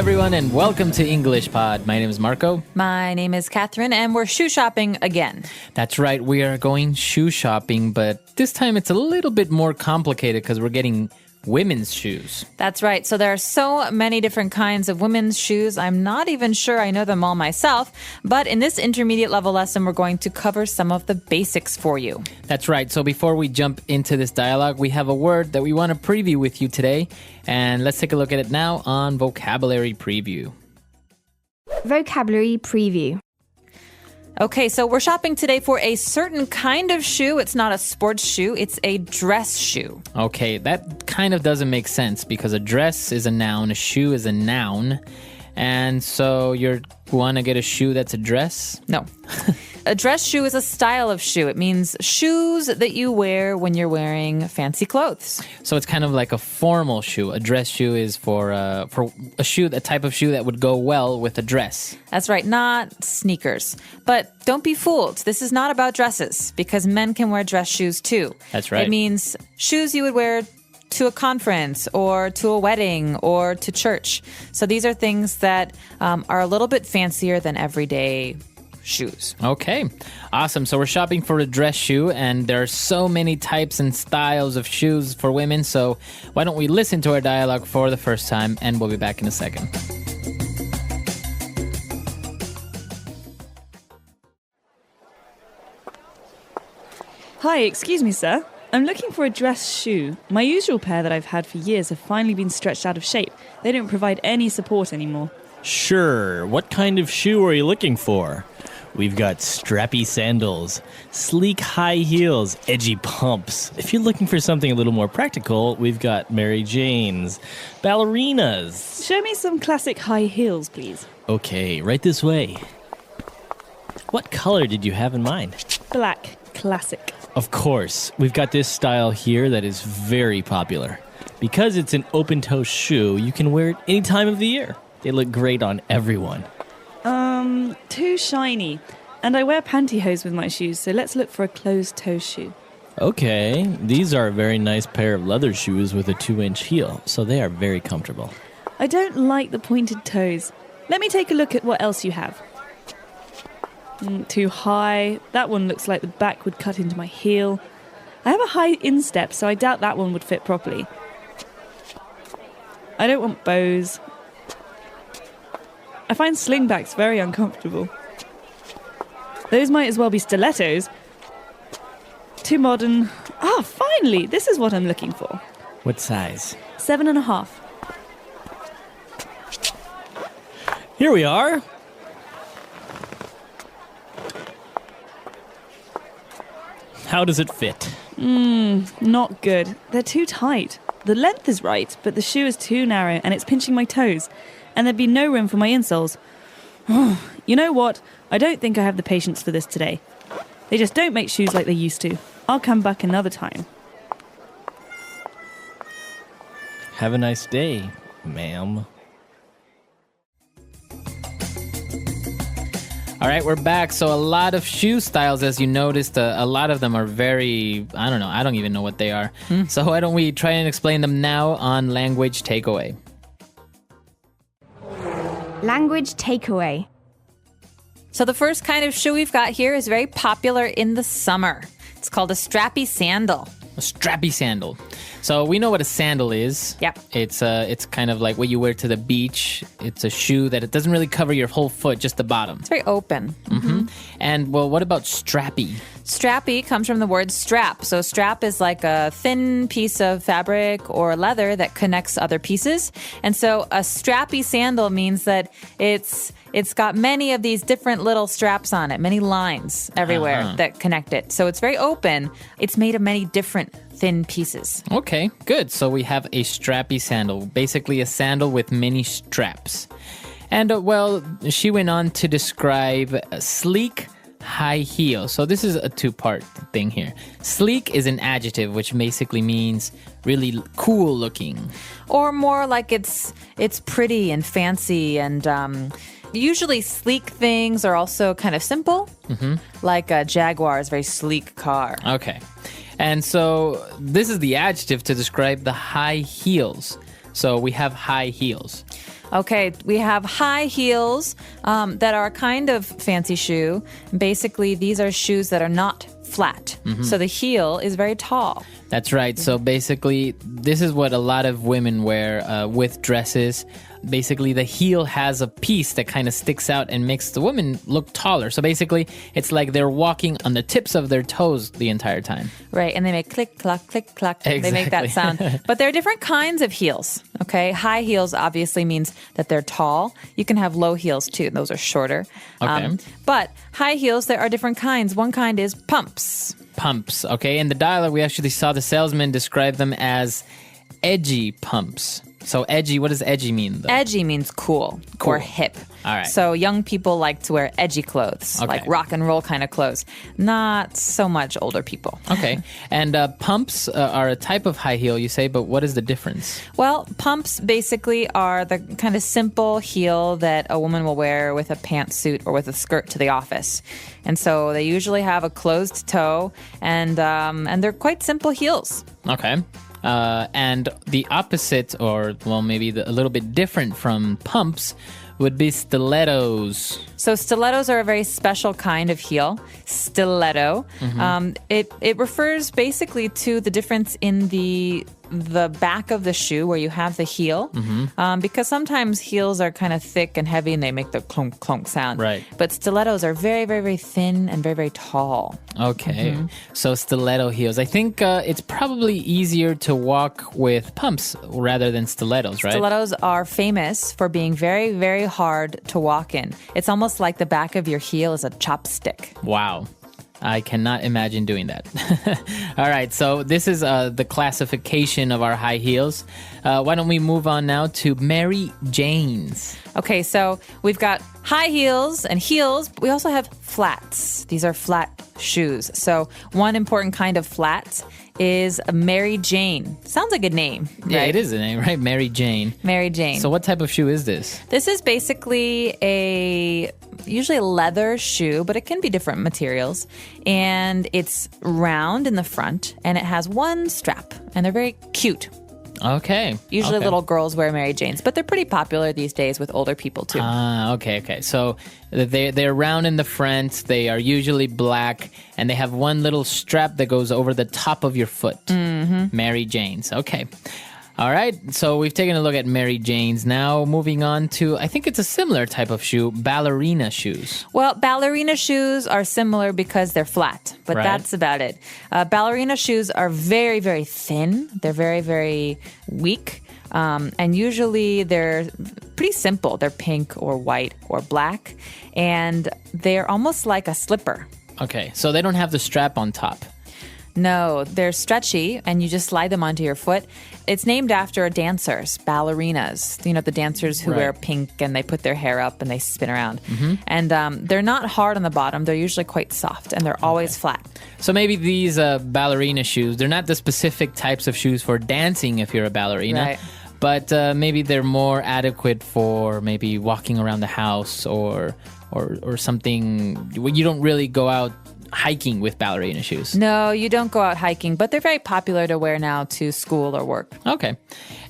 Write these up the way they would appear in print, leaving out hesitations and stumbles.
everyone, and welcome to English Pod. My name is Marco. My name is Catherine, and we're shoe shopping again. That's right, we are going shoe shopping, but this time it's a little bit more complicated because we're getting women's shoes. That's right. So there are so many different kinds of women's shoes. I'm not even sure I know them all myself, but in this intermediate level lesson, we're going to cover some of the basics for you. That's right. So before we jump into this dialogue, we have a word that we want to preview with you today, and let's take a look at it now on Vocabulary Preview. Vocabulary Preview. Okay, so we're shopping today for a certain kind of shoe. It's not a sports shoe, it's a dress shoe. Okay, that kind of doesn't make sense because a dress is a noun, a shoe is a noun. And so you want to get a shoe that's a dress? No. A dress shoe is a style of shoe. It means shoes that you wear when you're wearing fancy clothes. So it's kind of like a formal shoe. A dress shoe is for a shoe, a type of shoe that would go well with a dress. That's right, not sneakers. But don't be fooled. This is not about dresses because men can wear dress shoes too. That's right. It means shoes you would wear to a conference or to a wedding or to church. So these are things that are a little bit fancier than everyday shoes. Okay, awesome. So we're shopping for a dress shoe, and there are so many types and styles of shoes for women. So why don't we listen to our dialogue for the first time, and we'll be back in a second. Hi, excuse me, sir. I'm looking for a dress shoe. My usual pair that I've had for years have finally been stretched out of shape. They don't provide any support anymore. Sure. What kind of shoe are you looking for? We've got strappy sandals, sleek high heels, edgy pumps. If you're looking for something a little more practical, we've got Mary Janes, ballerinas. Show me some classic high heels, please. Okay, right this way. What color did you have in mind? Black. Classic. Of course, we've got this style here that is very popular. Because it's an open-toe shoe, you can wear it any time of the year. They look great on everyone. Too shiny. And I wear pantyhose with my shoes, so let's look for a closed-toe shoe. Okay, these are a very nice pair of leather shoes with a 2-inch heel, so they are very comfortable. I don't like the pointed toes. Let me take a look at what else you have. Too high. That one looks like the back would cut into my heel. I have a high instep, so I doubt that one would fit properly. I don't want bows. I find slingbacks very uncomfortable. Those might as well be stilettos. Too modern. Finally! This is what I'm looking for. What size? 7.5. Here we are. How does it fit? Not good. They're too tight. The length is right, but the shoe is too narrow and it's pinching my toes. And there'd be no room for my insoles. You know what? I don't think I have the patience for this today. They just don't make shoes like they used to. I'll come back another time. Have a nice day, ma'am. All right, we're back. So a lot of shoe styles, as you noticed, a lot of them are very, I don't know, I don't even know what they are. So why don't we try and explain them now on Language Takeaway. Language Takeaway. So the first kind of shoe we've got here is very popular in the summer. It's called a strappy sandal. A strappy sandal. So we know what a sandal is. Yep. It's kind of like what you wear to the beach. It's a shoe that it doesn't really cover your whole foot, just the bottom. It's very open. Mm-hmm. And, well, what about strappy? Strappy comes from the word strap. So strap is like a thin piece of fabric or leather that connects other pieces. And so a strappy sandal means that it's got many of these different little straps on it, many lines everywhere that connect it. So it's very open. It's made of many different thin pieces. Okay, good. So we have a strappy sandal, basically a sandal with many straps. And, well, she went on to describe sleek high heel. So this is a two-part thing here. Sleek is an adjective, which basically means really cool looking. Or more like it's pretty and fancy and usually sleek things are also kind of simple. Like a Jaguar is a very sleek car. Okay. And so this is the adjective to describe the high heels. So we have high heels. Okay, we have high heels that are a kind of fancy shoe. Basically, these are shoes that are not flat. So the heel is very tall. That's right. So basically, this is what a lot of women wear with dresses. Basically, the heel has a piece that kind of sticks out and makes the woman look taller. So basically, it's like they're walking on the tips of their toes the entire time. Right, and they make click, clack, click, clack. Exactly. They make that sound. But there are different kinds of heels, okay? High heels obviously means that they're tall. You can have low heels too. Those are shorter. Okay. But high heels, there are different kinds. One kind is pumps. Pumps, okay? In the dialogue, we actually saw the salesman describe them as edgy pumps. So edgy, what does edgy mean, though? Edgy means cool or hip. All right. So young people like to wear edgy clothes, Okay. like rock and roll kind of clothes. Not so much older people. Okay. And pumps are a type of high heel, you say, but what is the difference? Well, pumps basically are the kind of simple heel that a woman will wear with a pantsuit or with a skirt to the office. And so they usually have a closed toe, and they're quite simple heels. Okay. And the opposite, or well, maybe a little bit different from pumps, would be stilettos. So stilettos are a very special kind of heel. Stiletto. It refers basically to the difference in the back of the shoe where you have the heel, because sometimes heels are kind of thick and heavy and they make the clunk clunk sound. Right. But stilettos are very, very, very thin and very, very tall. Okay. So stiletto heels. I think it's probably easier to walk with pumps rather than stilettos, right? Stilettos are famous for being very, very hard to walk in. It's almost like the back of your heel is a chopstick. Wow. I cannot imagine doing that. All right, so this is the classification of our high heels. Why don't we move on now to Mary Jane's? Okay, so we've got high heels and heels, but we also have flats. These are flat shoes. So one important kind of flat is a Mary Jane. Sounds like a name, right? Yeah, it is a name, right? Mary Jane. Mary Jane. So what type of shoe is this? This is basically usually a leather shoe, but it can be different materials. And it's round in the front, and it has one strap, and they're very cute. Okay. Usually okay. little girls wear Mary Janes, but they're pretty popular these days with older people too. Okay. So they're round in the front. They are usually black, and they have one little strap that goes over the top of your foot. Mary Jane's. Okay. All right. So we've taken a look at Mary Jane's. Now moving on to, I think it's a similar type of shoe, ballerina shoes. Well, ballerina shoes are similar because they're flat, but Right. that's about it. Ballerina shoes are very, very thin. They're very, very weak. And usually they're pretty simple. They're pink or white or black. And they're almost like a slipper. Okay. So they don't have the strap on top. No, they're stretchy, and you just slide them onto your foot. It's named after dancers, ballerinas. You know, the dancers who Right. wear pink and they put their hair up and they spin around. And they're not hard on the bottom. They're usually quite soft, and they're always flat. So maybe these ballerina shoes, they're not the specific types of shoes for dancing if you're a ballerina. Right. But maybe they're more adequate for maybe walking around the house or something. You don't really go out hiking with ballerina shoes. No, you don't go out hiking, but they're very popular to wear now to school or work. Okay.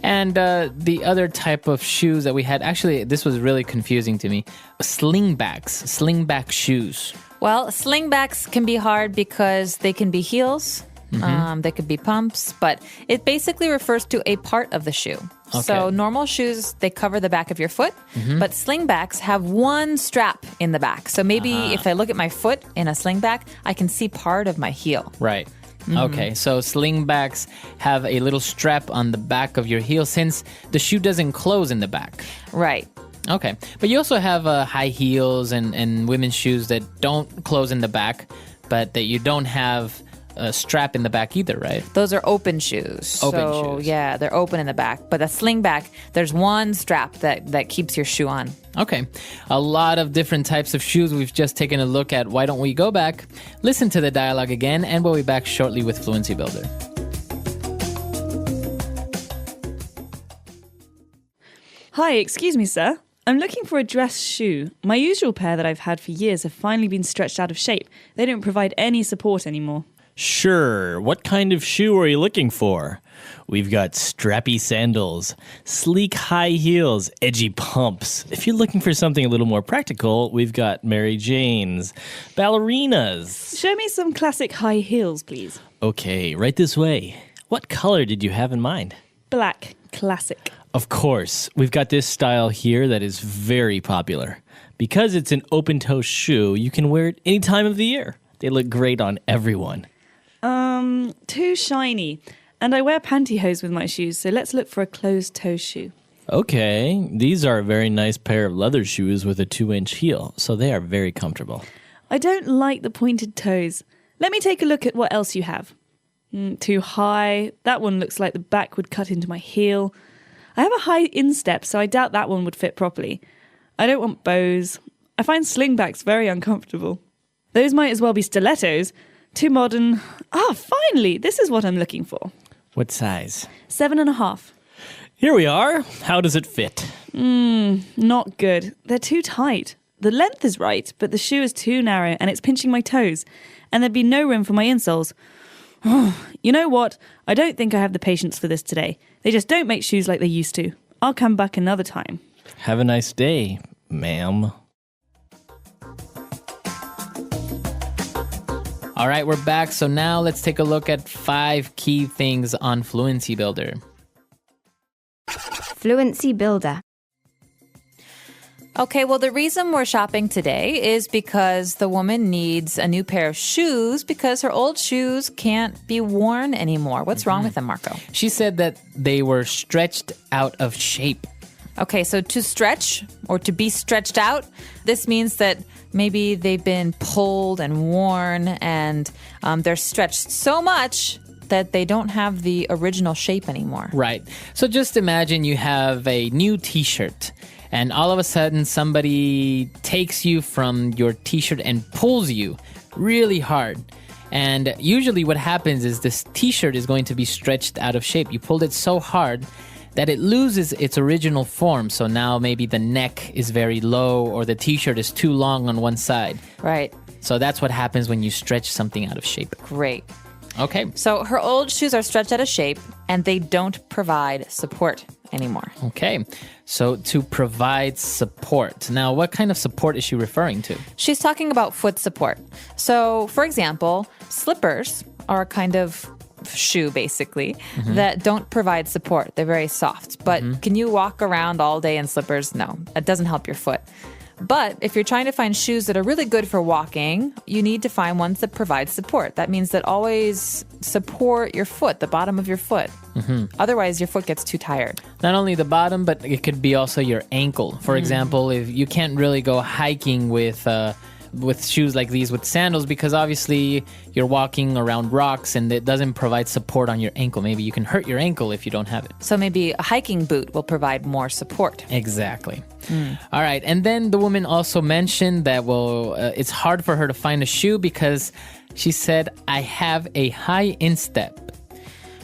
And the other type of shoes that we had, actually, this was really confusing to me. Slingback shoes. Well, slingbacks can be hard because they can be heels. They could be pumps, but it basically refers to a part of the shoe. So Okay. normal shoes, they cover the back of your foot, but slingbacks have one strap in the back. So maybe if I look at my foot in a slingback, I can see part of my heel. Right. Okay, so slingbacks have a little strap on the back of your heel since the shoe doesn't close in the back. Right. Okay, but you also have high heels and women's shoes that don't close in the back, but that you don't have a strap in the back either, right? Those are open shoes. Open so, shoes. yeah, they're open in the back. But a slingback, there's one strap that keeps your shoe on. Okay, a lot of different types of shoes we've just taken a look at. Why don't we go back, listen to the dialogue again, and we'll be back shortly with Fluency Builder. Hi, excuse me, sir. I'm looking for a dress shoe. My usual pair that I've had for years have finally been stretched out of shape. They don't provide any support anymore. Sure, what kind of shoe are you looking for? We've got strappy sandals, sleek high heels, edgy pumps. If you're looking for something a little more practical, we've got Mary Janes, ballerinas. Show me some classic high heels, please. Okay, right this way. What color did you have in mind? Black. Classic. Of course, we've got this style here that is very popular. Because it's an open-toe shoe, you can wear it any time of the year. They look great on everyone. Too shiny. And I wear pantyhose with my shoes, so let's look for a closed-toe shoe. Okay, these are a very nice pair of leather shoes with a 2-inch heel, so they are very comfortable. I don't like the pointed toes. Let me take a look at what else you have. Too high. That one looks like the back would cut into my heel. I have a high instep, so I doubt that one would fit properly. I don't want bows. I find slingbacks very uncomfortable. Those might as well be stilettos. Too modern. Finally, this is what I'm looking for. What size? 7.5. Here we are. How does it fit? Not good. They're too tight. The length is right, but the shoe is too narrow and it's pinching my toes. And there'd be no room for my insoles. You know what? I don't think I have the patience for this today. They just don't make shoes like they used to. I'll come back another time. Have a nice day, ma'am. All right, we're back. So now let's take a look at 5 key things on Fluency Builder. Fluency Builder. Okay, well, the reason we're shopping today is because the woman needs a new pair of shoes because her old shoes can't be worn anymore. What's wrong with them, Marco? She said that they were stretched out of shape. Okay, so to stretch or to be stretched out, this means that maybe they've been pulled and worn and they're stretched so much that they don't have the original shape anymore. Right. So just imagine you have a new t-shirt and all of a sudden somebody takes you from your t-shirt and pulls you really hard. And usually what happens is this t-shirt is going to be stretched out of shape. You pulled it so hard that it loses its original form. So now maybe the neck is very low or the t-shirt is too long on one side. Right. So that's what happens when you stretch something out of shape. Great. Okay. So her old shoes are stretched out of shape and they don't provide support anymore. Okay. So to provide support. Now, what kind of support is she referring to? She's talking about foot support. So, for example, slippers are a kind of shoe, basically, that don't provide support. They're very soft. But can you walk around all day in slippers? No, it doesn't help your foot. But if you're trying to find shoes that are really good for walking, you need to find ones that provide support. That means that always support your foot, the bottom of your foot. Otherwise, your foot gets too tired. Not only the bottom, but it could be also your ankle. For example, if you can't really go hiking with shoes like these with sandals because obviously you're walking around rocks and it doesn't provide support on your ankle. Maybe you can hurt your ankle if you don't have it. So maybe a hiking boot will provide more support. Exactly. All right. And then the woman also mentioned that, it's hard for her to find a shoe because she said, I have a high instep.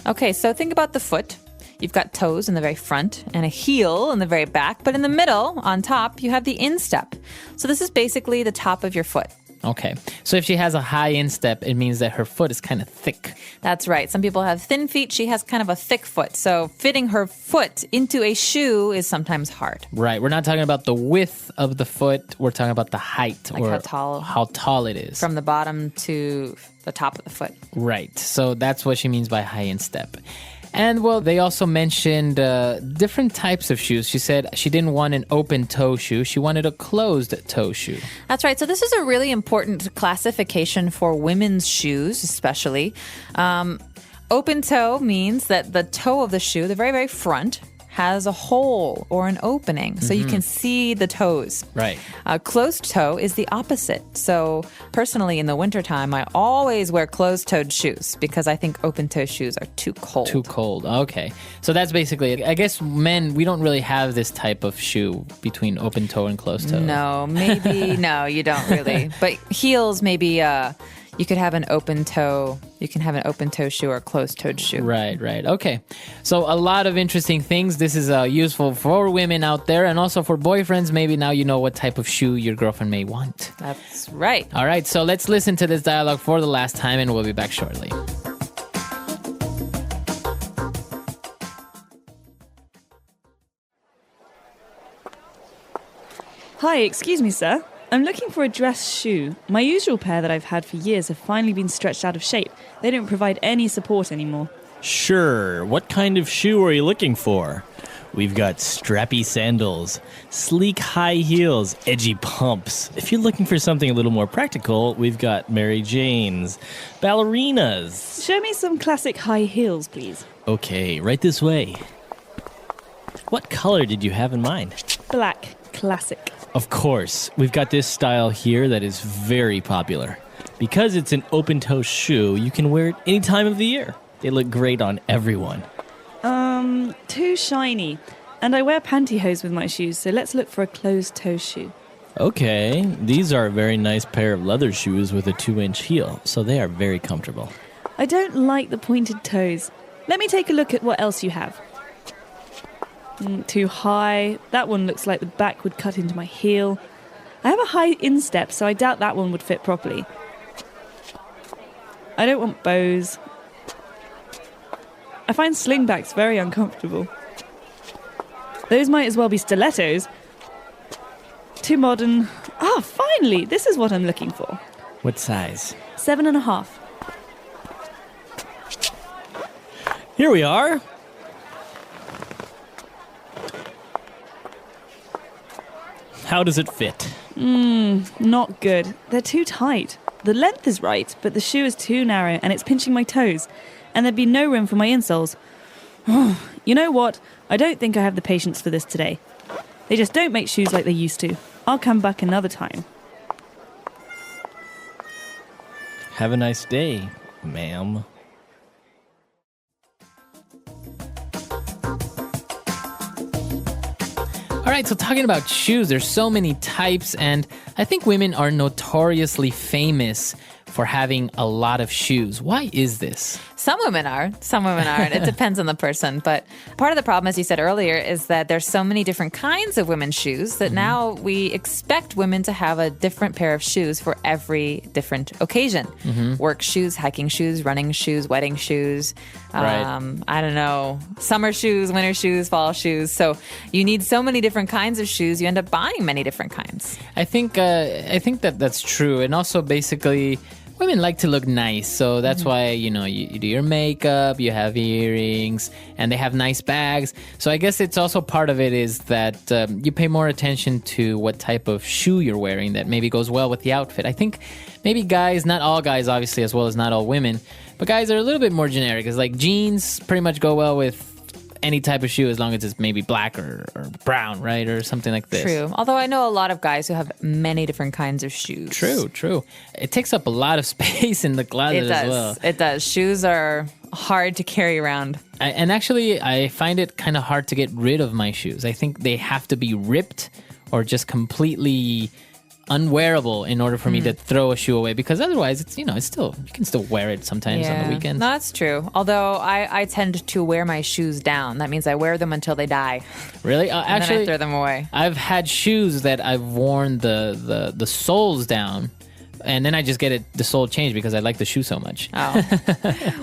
Okay, so think about the foot. You've got toes in the very front and a heel in the very back, but in the middle, on top, you have the instep. So this is basically the top of your foot. Okay. So if she has a high instep, it means that her foot is kind of thick. That's right. Some people have thin feet. She has kind of a thick foot. So fitting her foot into a shoe is sometimes hard. Right. We're not talking about the width of the foot. We're talking about the height, Like or how tall it is. From the bottom to the top of the foot. Right. So that's what she means by high instep. And, they also mentioned different types of shoes. She said she didn't want an open-toe shoe. She wanted a closed-toe shoe. That's right. So this is a really important classification for women's shoes, especially. Open toe means that the toe of the shoe, the very, very front, has a hole or an opening, so you can see the toes. Right. Closed toe is the opposite. So personally, in the wintertime, I always wear closed-toed shoes because I think open-toe shoes are too cold. Too cold. Okay. So that's basically, I guess men, we don't really have this type of shoe between open toe and closed toe. No, maybe, no, you don't really. But heels, maybe You could have an open toe. You can have an open toe shoe or a closed toed shoe. Right. Okay. So a lot of interesting things. This is useful for women out there and also for boyfriends. Maybe now you know what type of shoe your girlfriend may want. That's right. All right. So let's listen to this dialogue for the last time and we'll be back shortly. Hi, excuse me, sir. I'm looking for a dress shoe. My usual pair that I've had for years have finally been stretched out of shape. They don't provide any support anymore. Sure. What kind of shoe are you looking for? We've got strappy sandals, sleek high heels, edgy pumps. If you're looking for something a little more practical, we've got Mary Janes, ballerinas. Show me some classic high heels, please. Okay, right this way. What color did you have in mind? Black. Classic. Of course, we've got this style here that is very popular. Because it's an open-toe shoe, you can wear it any time of the year. They look great on everyone. Too shiny. And I wear pantyhose with my shoes, so let's look for a closed-toe shoe. Okay, these are a very nice pair of leather shoes with a 2-inch heel, so they are very comfortable. I don't like the pointed toes. Let me take a look at what else you have. Too high. That one looks like the back would cut into my heel. I have a high instep, so I doubt that one would fit properly. I don't want bows. I find slingbacks very uncomfortable. Those might as well be stilettos. Too modern. Finally! This is what I'm looking for. What size? 7.5. Here we are. How does it fit? Not good. They're too tight. The length is right, but the shoe is too narrow and it's pinching my toes. And there'd be no room for my insoles. You know what? I don't think I have the patience for this today. They just don't make shoes like they used to. I'll come back another time. Have a nice day, ma'am. All right, so talking about shoes, there's so many types, and I think women are notoriously famous for having a lot of shoes. Why is this? Some women are. Some women aren't. It depends on the person. But part of the problem, as you said earlier, is that there's so many different kinds of women's shoes that now we expect women to have a different pair of shoes for every different occasion. Work shoes, hiking shoes, running shoes, wedding shoes. Right. I don't know, summer shoes, winter shoes, fall shoes. So you need so many different kinds of shoes. You end up buying many different kinds. I think that that's true, and also basically, women like to look nice, so that's why you do your makeup, you have earrings, and they have nice bags. So I guess it's also part of it is that you pay more attention to what type of shoe you're wearing that maybe goes well with the outfit. I think maybe guys, not all guys obviously, as well as not all women, but guys are a little bit more generic. It's like jeans pretty much go well with any type of shoe as long as it's maybe black or brown, right? Or something like this. True. Although I know a lot of guys who have many different kinds of shoes. True. It takes up a lot of space in the closet as well. It does. Shoes are hard to carry around. And actually, I find it kind of hard to get rid of my shoes. I think they have to be ripped or just completely unwearable in order for me to throw a shoe away, because otherwise it's still, you can still wear it sometimes on the weekends. No, that's true. Although I tend to wear my shoes down. That means I wear them until they die. Really? And Actually, then I throw them away. I've had shoes that I've worn the soles down, and then I just get the sole changed because I like the shoe so much. Oh.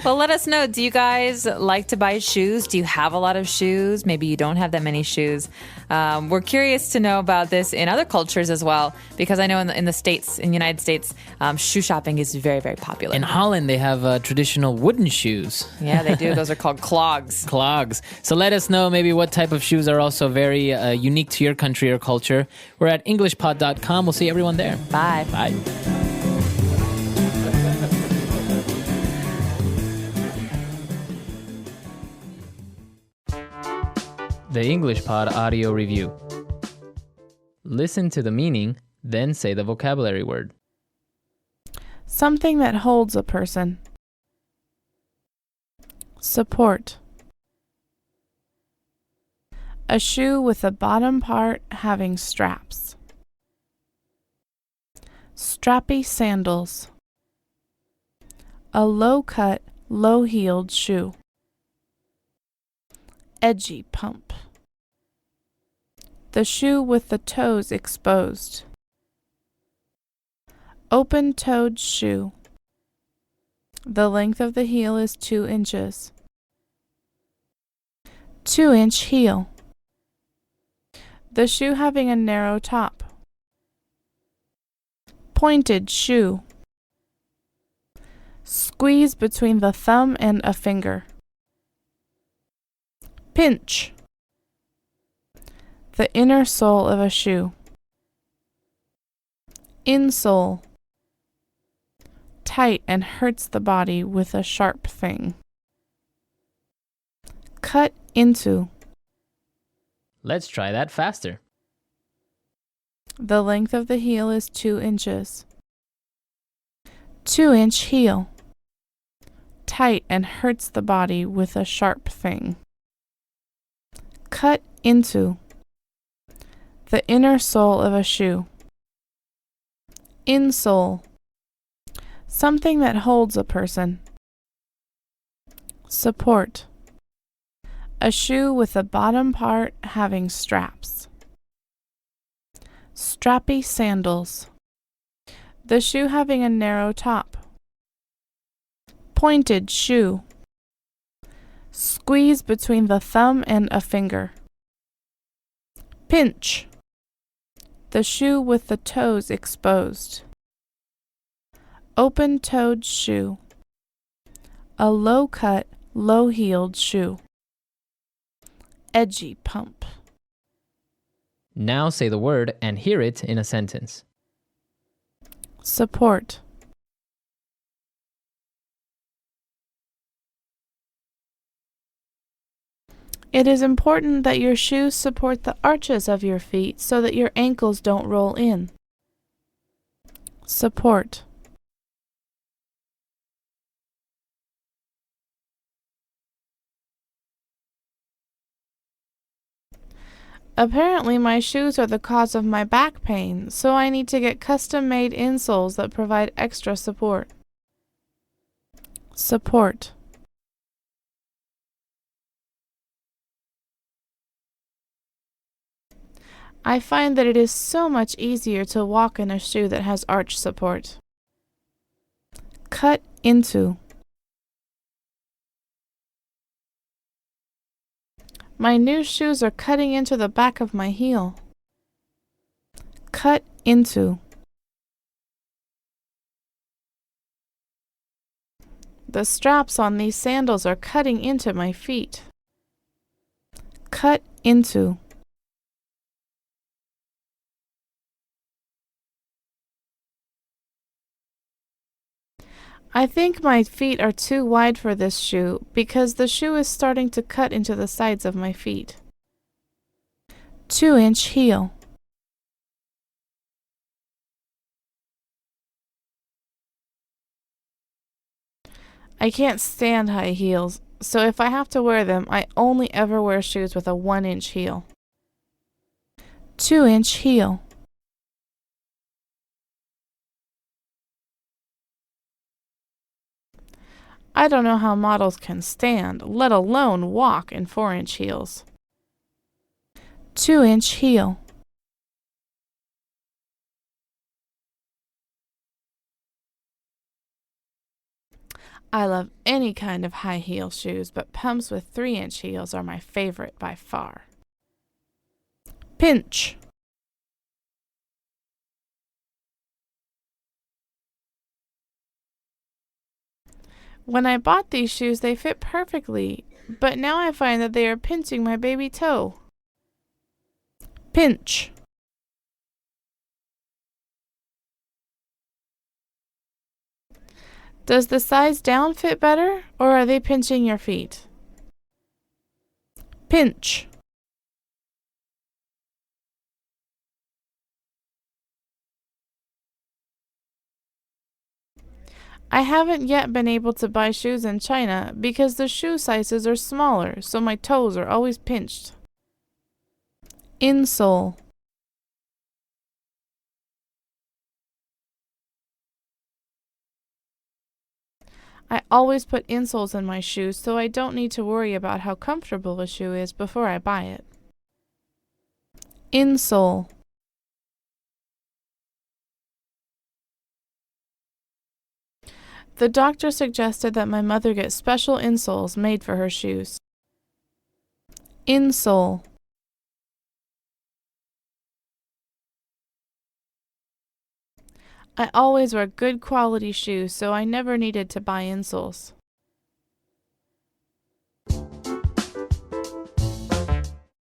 Well, let us know. Do you guys like to buy shoes? Do you have a lot of shoes? Maybe you don't have that many shoes. We're curious to know about this in other cultures as well, because I know in the States, in the United States, shoe shopping is very, very popular. In Holland, they have traditional wooden shoes. Yeah, they do. Those are called clogs. Clogs. So let us know maybe what type of shoes are also very unique to your country or culture. We're at EnglishPod.com. We'll see everyone there. Bye. Bye. The English Pod Audio Review. Listen to the meaning, then say the vocabulary word. Something that holds a person. Support. A shoe with the bottom part having straps. Strappy sandals. A low-cut, low-heeled shoe. Edgy pump. The shoe with the toes exposed. Open-toed shoe. The length of the heel is 2 inches. 2-inch heel. The shoe having a narrow top. Pointed shoe. Squeeze between the thumb and a finger. Pinch. The inner sole of a shoe. Insole. Tight and hurts the body with a sharp thing. Cut into. Let's try that faster. The length of the heel is 2 inches. 2-inch heel. Tight and hurts the body with a sharp thing. Cut into. The inner sole of a shoe. Insole. Something that holds a person. Support. A shoe with the bottom part having straps. Strappy sandals. The shoe having a narrow top. Pointed shoe. Squeeze between the thumb and a finger. Pinch. The shoe with the toes exposed. Open-toed shoe. A low-cut, low-heeled shoe. Edgy pump. Now say the word and hear it in a sentence. Support. It is important that your shoes support the arches of your feet so that your ankles don't roll in. Support. Apparently, my shoes are the cause of my back pain, so I need to get custom-made insoles that provide extra support. Support. I find that it is so much easier to walk in a shoe that has arch support. Cut into. My new shoes are cutting into the back of my heel. Cut into. The straps on these sandals are cutting into my feet. Cut into. I think my feet are too wide for this shoe because the shoe is starting to cut into the sides of my feet. 2-inch heel. I can't stand high heels, so if I have to wear them, I only ever wear shoes with a 1-inch heel. 2-inch heel. I don't know how models can stand, let alone walk in 4-inch heels. 2-inch heel. I love any kind of high heel shoes, but pumps with 3-inch heels are my favorite by far. Pinch. When I bought these shoes, they fit perfectly, but now I find that they are pinching my baby toe. Pinch. Does the size down fit better, or are they pinching your feet? Pinch. I haven't yet been able to buy shoes in China because the shoe sizes are smaller, so my toes are always pinched. Insole. I always put insoles in my shoes so I don't need to worry about how comfortable a shoe is before I buy it. Insole. The doctor suggested that my mother get special insoles made for her shoes. Insole. I always wear good quality shoes, so I never needed to buy insoles.